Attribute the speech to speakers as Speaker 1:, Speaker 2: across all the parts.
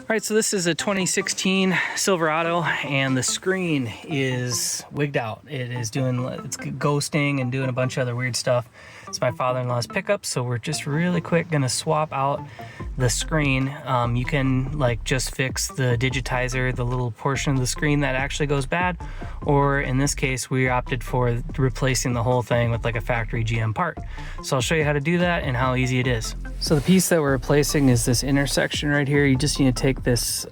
Speaker 1: All right, so this is a 2016 Silverado, and the screen is wigged out. It's ghosting and doing a bunch of other weird stuff. It's my father-in-law's pickup, so we're just really quick gonna swap out the screen. You can just fix the digitizer, the little portion of the screen that actually goes bad, or in this case, we opted for replacing the whole thing with a factory GM part. So I'll show you how to do that and how easy it is. So the piece that we're replacing is this intersection right here. You just need to take this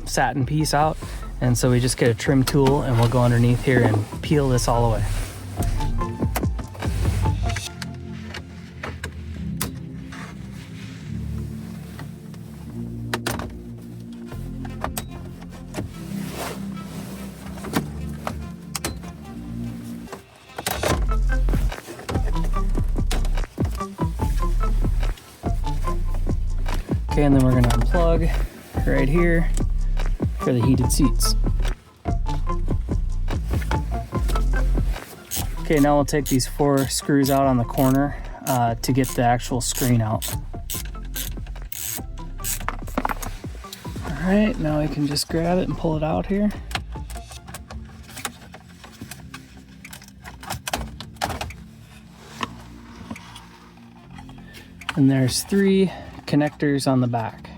Speaker 1: satin piece out, and so we just get a trim tool and we'll go underneath here and peel this all away. Okay, and then we're going to unplug right here for the heated seats. Okay, now we'll take these 4 screws out on the corner to get the actual screen out. All right, now we can just grab it and pull it out here. And there's 3 connectors on the back.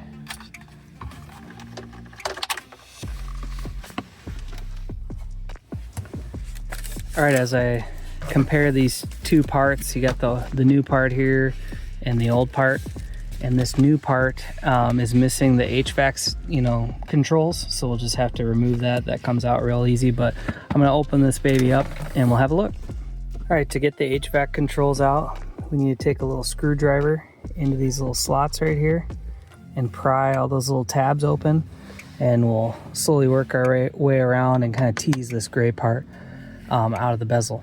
Speaker 1: All right, as I compare these 2 parts, you got the new part here and the old part, and this new part is missing the HVAC controls, so we'll just have to remove that. That comes out real easy, but I'm gonna open this baby up and we'll have a look. All right, to get the HVAC controls out, we need to take a little screwdriver into these little slots right here and pry all those little tabs open, and we'll slowly work our way around and kind of tease this gray part out of the bezel.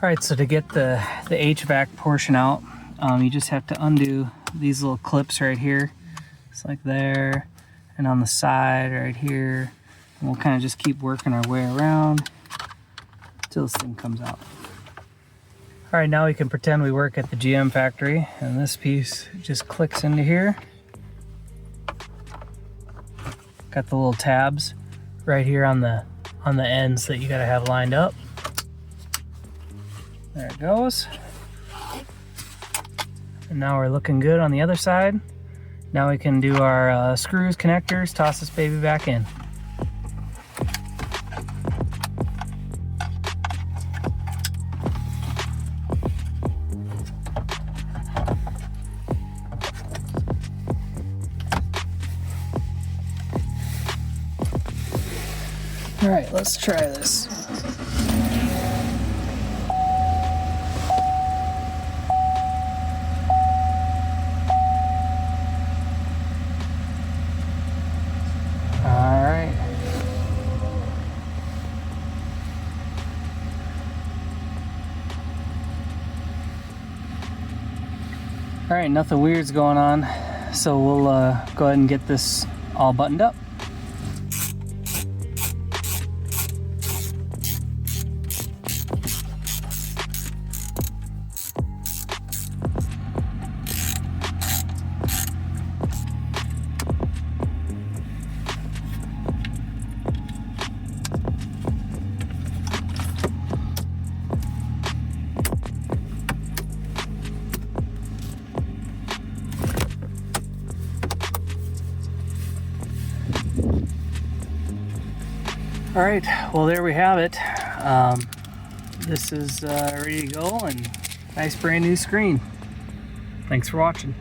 Speaker 1: All right, so to get the HVAC portion out, you just have to undo these little clips right here. It's like there, and on the side right here, and we'll kind of just keep working our way around until this thing comes out. All right, now we can pretend we work at the GM factory, and this piece just clicks into here. Got the little tabs right here on the ends that you gotta have lined up. There it goes. And now we're looking good on the other side. Now we can do our screws, connectors, toss this baby back in. All right, let's try this. All right. All right, nothing weird's going on, so we'll go ahead and get this all buttoned up. All right, well, there we have it. This is ready to go, and nice brand new screen. Thanks for watching.